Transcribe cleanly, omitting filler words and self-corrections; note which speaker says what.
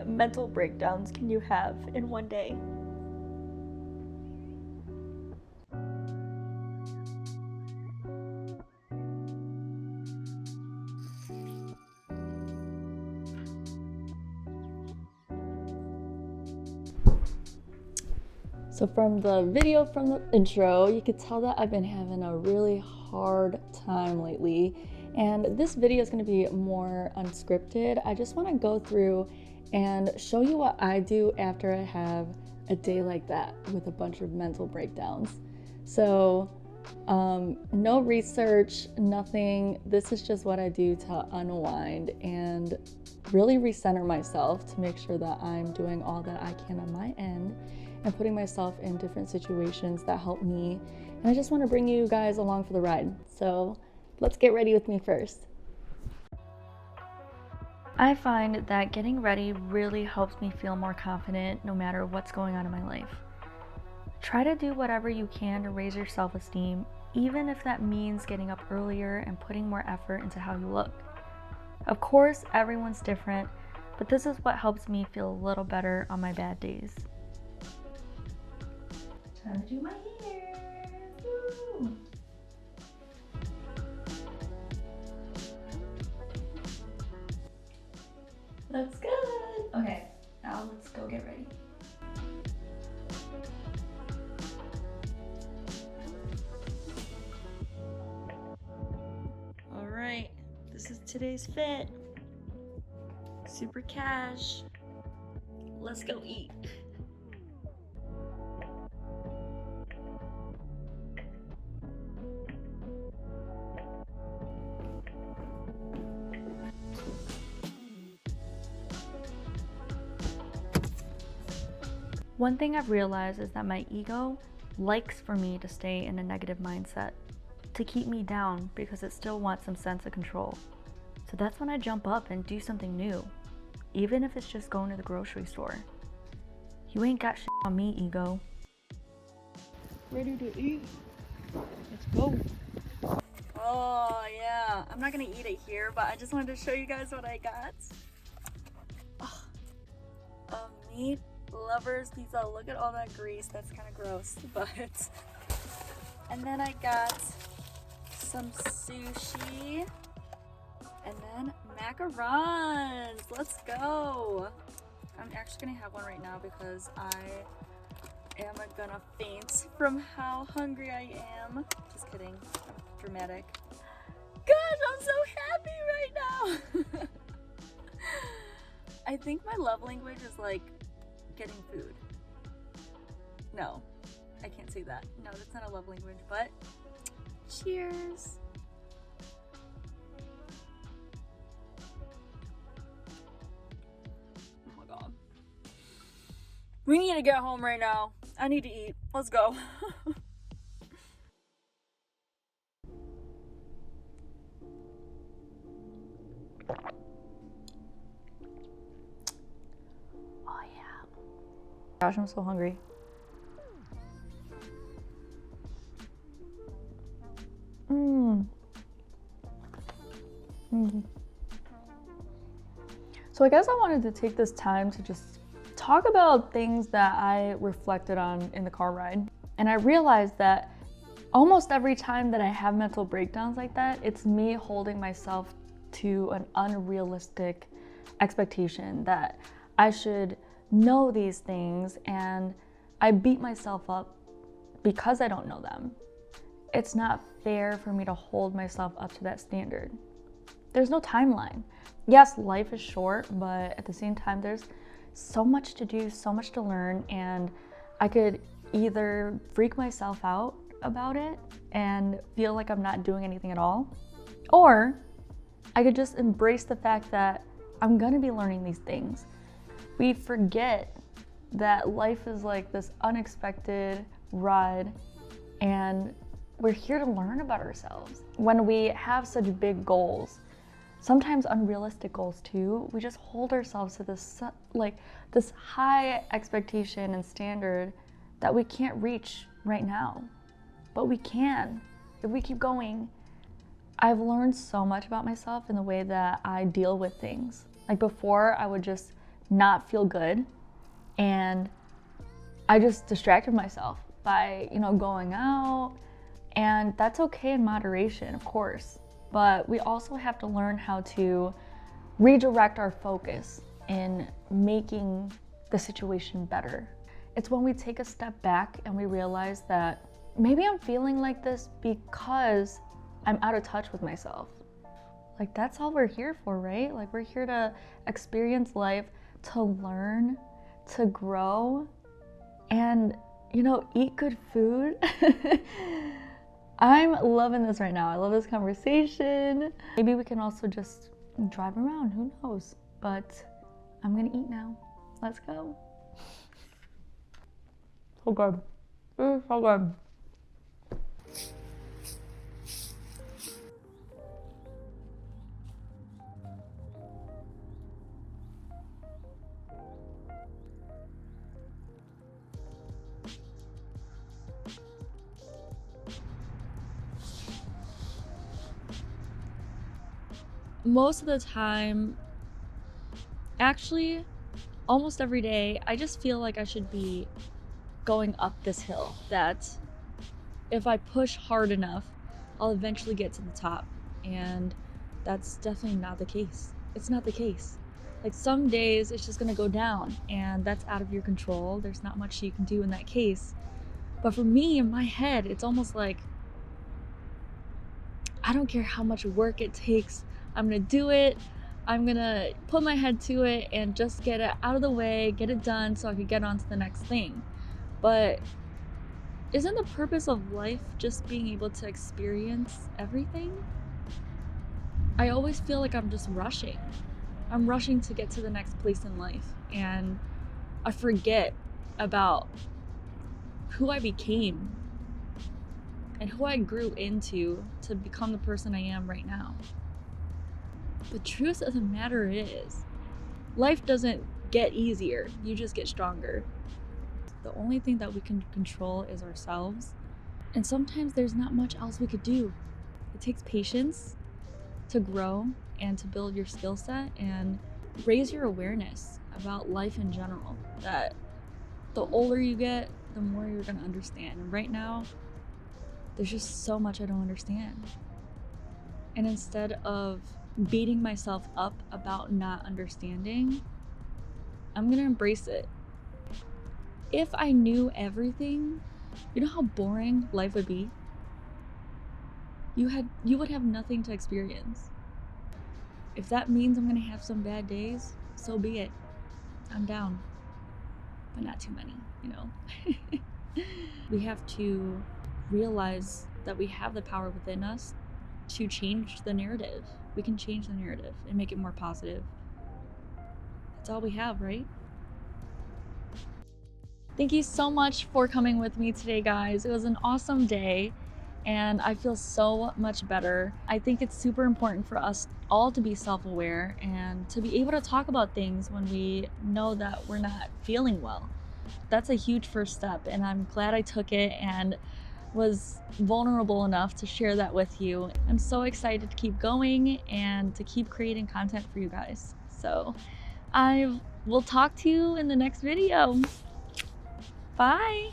Speaker 1: mental breakdowns can you have in one day? So from the video, from the intro, you could tell that I've been having a really hard time lately. And this video is going to be more unscripted. I just want to go through and show you what I do after I have a day like that with a bunch of mental breakdowns. So no research, nothing. This is just what I do to unwind and really recenter myself to make sure that I'm doing all that I can on my end and putting myself in different situations that help me. And I just want to bring you guys along for the ride. So let's get ready with me first. I find that getting ready really helps me feel more confident no matter what's going on in my life. Try to do whatever you can to raise your self-esteem, even if that means getting up earlier and putting more effort into how you look. Of course, everyone's different, but this is what helps me feel a little better on my bad days. Time to do my hair. Woo. Looks good. Okay, now let's go get ready. All right, this is today's fit. Super cash. Let's go eat. One thing I've realized is that my ego likes for me to stay in a negative mindset, to keep me down because it still wants some sense of control. So that's when I jump up and do something new, even if it's just going to the grocery store. You ain't got shit on me, ego. Ready to eat? Let's go. Oh yeah, I'm not gonna eat it here, but I just wanted to show you guys what I got. Oh, a meat lovers pizza. Look at all that grease. That's kind of gross, but and then I got some sushi and then macarons. Let's go. I'm actually gonna have one right now because I am gonna faint from how hungry I am. Just kidding. I'm dramatic. Gosh, I'm so happy right now. I think my love language is like getting food. No, I can't say that. No, that's not a love language, but cheers. Oh my god. We need to get home right now. I need to eat. Let's go. Gosh, I'm so hungry. So I guess I wanted to take this time to just talk about things that I reflected on in the car ride. And I realized that almost every time that I have mental breakdowns like that, it's me holding myself to an unrealistic expectation that I should know these things, and I beat myself up because I don't know them. It's not fair for me to hold myself up to that standard. There's no timeline. Yes, life is short, but at the same time, there's so much to do, so much to learn, and I could either freak myself out about it and feel like I'm not doing anything at all, or I could just embrace the fact that I'm gonna be learning these things. We forget that life is like this unexpected ride, and we're here to learn about ourselves. When we have such big goals, sometimes unrealistic goals too, we just hold ourselves to this this high expectation and standard that we can't reach right now. But we can if we keep going. I've learned so much about myself in the way that I deal with things. Like before, I would just not feel good, and I just distracted myself by, going out. And that's okay in moderation, of course, but we also have to learn how to redirect our focus in making the situation better. It's when we take a step back and we realize that maybe I'm feeling like this because I'm out of touch with myself. Like, that's all we're here for, right? Like, we're here to experience life, to learn, to grow, and, eat good food. I'm loving this right now. I love this conversation. Maybe we can also just drive around, who knows? But I'm gonna eat now. Let's go. So good. So good. Most of the time, actually, almost every day, I just feel like I should be going up this hill, that if I push hard enough, I'll eventually get to the top. And that's definitely not the case. It's not the case. Like, some days it's just gonna go down, and that's out of your control. There's not much you can do in that case. But for me, in my head, it's almost like, I don't care how much work it takes, I'm gonna do it. I'm gonna put my head to it and just get it out of the way, get it done so I can get on to the next thing. But isn't the purpose of life just being able to experience everything? I always feel like I'm just rushing. I'm rushing to get to the next place in life, and I forget about who I became and who I grew into to become the person I am right now. The truth of the matter is, life doesn't get easier, you just get stronger. The only thing that we can control is ourselves, and sometimes there's not much else we could do. It takes patience to grow and to build your skill set and raise your awareness about life in general. That the older you get, the more you're gonna understand. And right now, there's just so much I don't understand. And instead of beating myself up about not understanding, I'm gonna embrace it. If I knew everything, you know how boring life would be? You would have nothing to experience. If that means I'm gonna have some bad days, so be it. I'm down. But not too many, We have to realize that we have the power within us to change the narrative. We can change the narrative and make it more positive. That's all we have, right? Thank you so much for coming with me today, guys. It was an awesome day, and I feel so much better. I think it's super important for us all to be self-aware and to be able to talk about things when we know that we're not feeling well. That's a huge first step, and I'm glad I took it and was vulnerable enough to share that with you. I'm so excited to keep going and to keep creating content for you guys. So I will talk to you in the next video. Bye.